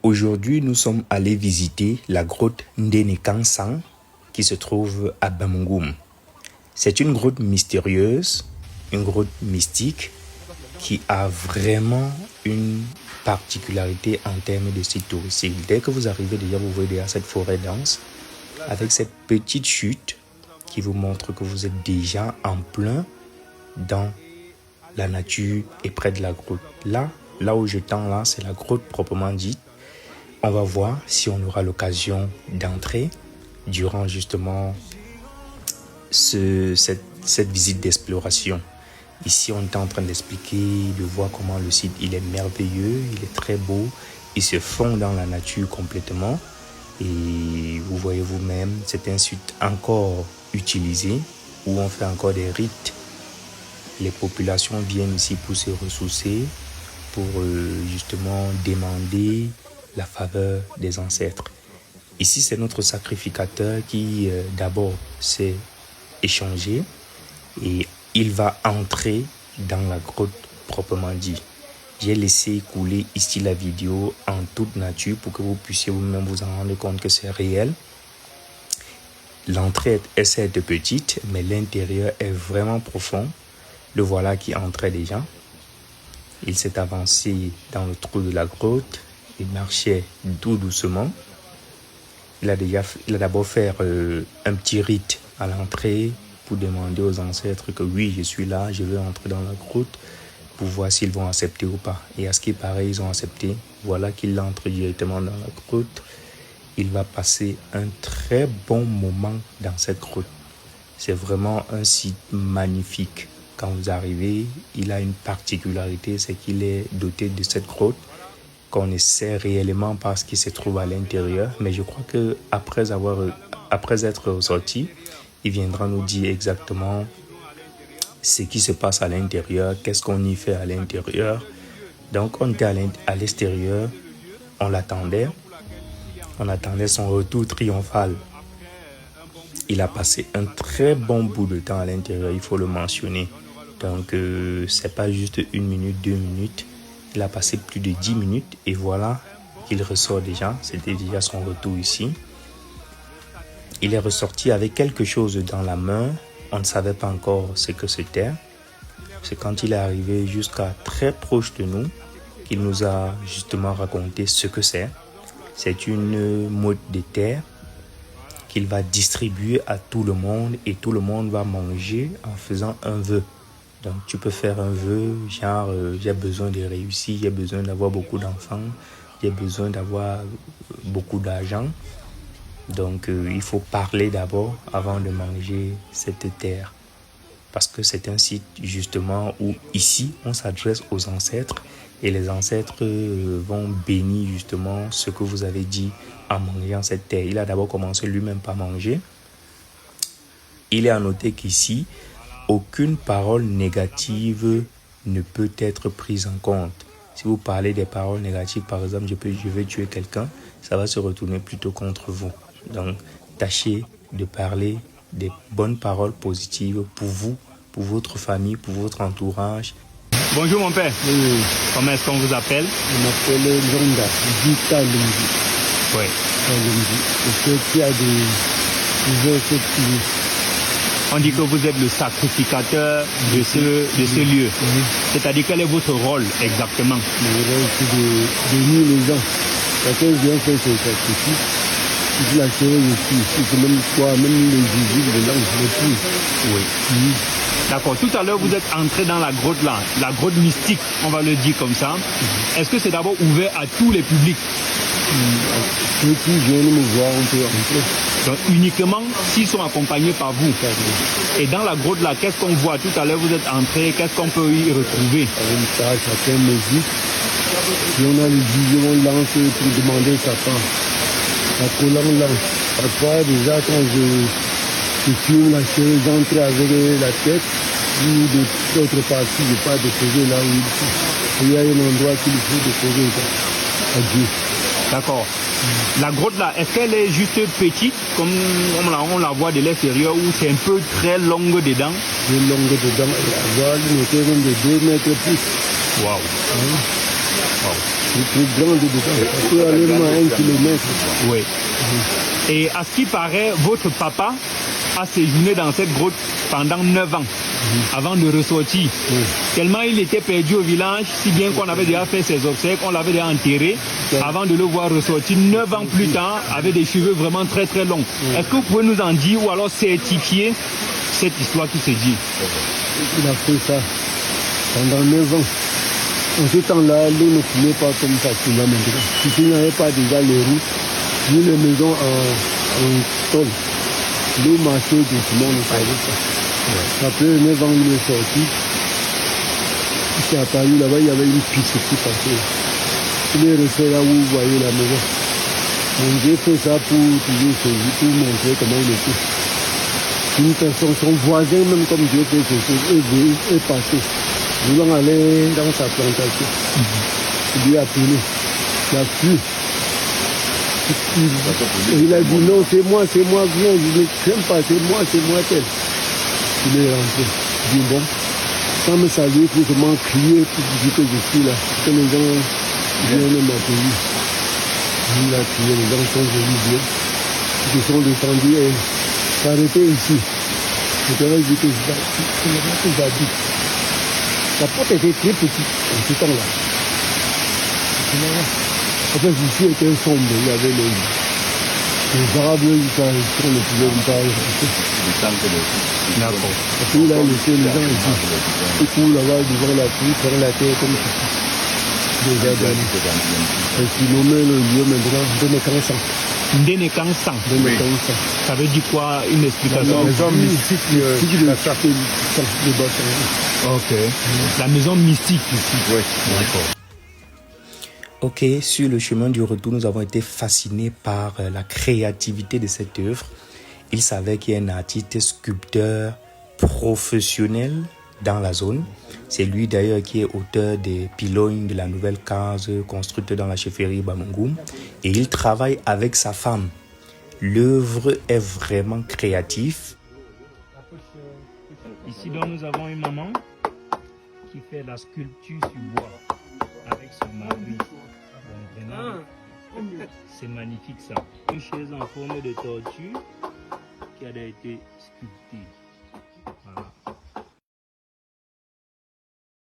Aujourd'hui, nous sommes allés visiter la grotte Ndéné-Kansan qui se trouve à Bamougoum. C'est une grotte mystérieuse, une grotte mystique qui a vraiment une particularité en termes de site touristique. Dès que vous arrivez déjà, vous voyez déjà cette forêt dense avec cette petite chute qui vous montre que vous êtes déjà en plein dans la nature et près de la grotte. Là où je tends là, c'est la grotte proprement dite. On va voir si on aura l'occasion d'entrer durant justement cette visite d'exploration. Ici, on est en train d'expliquer, de voir comment le site il est merveilleux, il est très beau, il se fond dans la nature complètement. Et vous voyez vous-même, c'est un site encore utilisé où on fait encore des rites. Les populations viennent ici pour se ressourcer, pour justement demander la faveur des ancêtres. Ici, c'est notre sacrificateur qui d'abord s'est échangé et il va entrer dans la grotte proprement dit. J'ai laissé couler ici la vidéo en toute nature pour que vous puissiez vous-même vous en rendre compte que c'est réel. L'entrée est certes petite, mais l'intérieur est vraiment profond. Le voilà qui entrait déjà. Il s'est avancé dans le trou de la grotte. Il marchait tout doucement. Il a d'abord fait un petit rite à l'entrée pour demander aux ancêtres que oui, je suis là, je veux entrer dans la grotte pour voir s'ils vont accepter ou pas. Et à ce qui paraît, ils ont accepté. Voilà qu'il entre directement dans la grotte. Il va passer un très bon moment dans cette grotte. C'est vraiment un site magnifique. Quand vous arrivez, il a une particularité, c'est qu'il est doté de cette grotte qu'on ne sait réellement pas ce qui se trouve à l'intérieur. Mais je crois que après être ressorti, il viendra nous dire exactement ce qui se passe à l'intérieur, qu'est-ce qu'on y fait à l'intérieur. Donc on était à l'extérieur, on l'attendait. On attendait son retour triomphal. Il a passé un très bon bout de temps à l'intérieur, il faut le mentionner. Donc, c'est pas juste 1 minute, 2 minutes. Il a passé plus de 10 minutes et voilà qu'il ressort déjà. C'était déjà son retour ici. Il est ressorti avec quelque chose dans la main. On ne savait pas encore ce que c'était. C'est quand il est arrivé jusqu'à très proche de nous qu'il nous a justement raconté ce que c'est. C'est une motte de terre qu'il va distribuer à tout le monde et tout le monde va manger en faisant un vœu. Donc tu peux faire un vœu, genre j'ai besoin de réussir, j'ai besoin d'avoir beaucoup d'enfants, j'ai besoin d'avoir beaucoup d'argent. Donc il faut parler d'abord avant de manger cette terre. Parce que c'est un site justement où ici on s'adresse aux ancêtres et les ancêtres vont bénir justement ce que vous avez dit en mangeant cette terre. Il a d'abord commencé lui-même par manger. Il est à noter qu'ici, aucune parole négative ne peut être prise en compte. Si vous parlez des paroles négatives, par exemple, je vais tuer quelqu'un, ça va se retourner plutôt contre vous. Donc, tâchez de parler des bonnes paroles positives pour vous, pour votre famille, pour votre entourage. Bonjour mon père. Oui. Comment est-ce qu'on vous appelle? On m'appelle Londa, Vita Lungi. Oui. Lungi. Et qui a des On dit que vous êtes le sacrificateur de ce lieu. Oui. C'est-à-dire quel est votre rôle exactement? Le rôle c'est de bénir les gens. Quelqu'un vient faire ses sacrifices. Si la chérie ici, c'est même quoi, même les visites, les langues, je les prie. Oui. D'accord. Tout à l'heure, vous êtes entré dans la grotte là, la grotte mystique, on va le dire comme ça. Est-ce que c'est d'abord ouvert à tous les publics? Ceux qui viennent me voir, on peut entrer. Donc uniquement s'ils sont accompagnés par vous. Et dans la grotte là, qu'est-ce qu'on voit? Tout à l'heure, vous êtes entré, qu'est-ce qu'on peut y retrouver? Avec ça, chacun médite. Si on a le vision, on lance pour demander sa part. La colonne lance. Parfois, déjà, quand je filme la chérie, j'entre avec la tête. Ou de l'autre partie, je pas déposer là où il faut. Il y a un endroit qu'il faut déposer à Dieu. D'accord. La grotte là, est-ce qu'elle est juste petite, comme on la voit de l'extérieur, ou c'est un peu très longue dedans? Très longue dedans, la voile était même de 2 mètres plus. Waouh. Hein? Wow. plus grande dedans. Ça peut aller même à 1 kilomètre. Oui. Et à ce qui paraît, votre papa a séjourné dans cette grotte pendant 9 ans, avant de ressortir. Tellement il était perdu au village, si bien qu'on avait déjà fait ses obsèques, on l'avait déjà enterré, avant de le voir ressortir 9 ans plus tard, avec des cheveux vraiment très très longs. Est-ce que vous pouvez nous en dire, ou alors certifier cette histoire qui se dit? Il a fait ça pendant 9 ans. En ce temps-là, l'eau ne coulait pas comme ça coule là maintenant. Si il n'y avait pas déjà les routes, ni les maisons en tôle. L'eau marchait doucement, on ne savait pas. Après 9 ans, il est sorti. Il s'est apparu là-bas, il y avait une piste qui passait. Il est resté là où vous voyez la maison. Donc j'ai fait ça pour toujours pour montrer comment il était. Une personne, son voisin, même comme Dieu fait quelque chose, est passé. Voulant aller dans sa plantation. Il lui a appelé. Il a fui. Il a dit non, c'est moi, viens, je ne t'aime pas, c'est moi tel. Il est rentré. Il dit bon, sans me saluer, il faut seulement crier pour dire que je suis là, que les gens viennent m'accueillir. Il a crié, les gens sont venus bien. Ils se sont descendus et s'arrêter ici. Je leur ai dit que j'habite. La porte était très petite en ce temps-là. Après, ici était sombre, il y avait les arbres, on ne pouvait pas rester. D'accord. Après, il a laissé les gens ici. Ils courent là-bas devant la cour, faire la terre comme ça. Déjà dans et puis nommer le lieu maintenant, Dénékansan. Dénékansan. Ça veut dire quoi? Une explication? La maison mystique de la chapelle de Bassan. Ok. La maison mystique ici. Oui. D'accord. Ok, sur le chemin du retour, nous avons été fascinés par la créativité de cette œuvre. Il savait qu'il y a un artiste sculpteur professionnel dans la zone. C'est lui d'ailleurs qui est auteur des pylônes de la nouvelle case construite dans la chefferie Bamungum. Et il travaille avec sa femme. L'œuvre est vraiment créative. Ici donc nous avons une maman qui fait la sculpture sur bois avec son mari. C'est magnifique ça. Une chaise en forme de tortue qui a été sculptée. Voilà.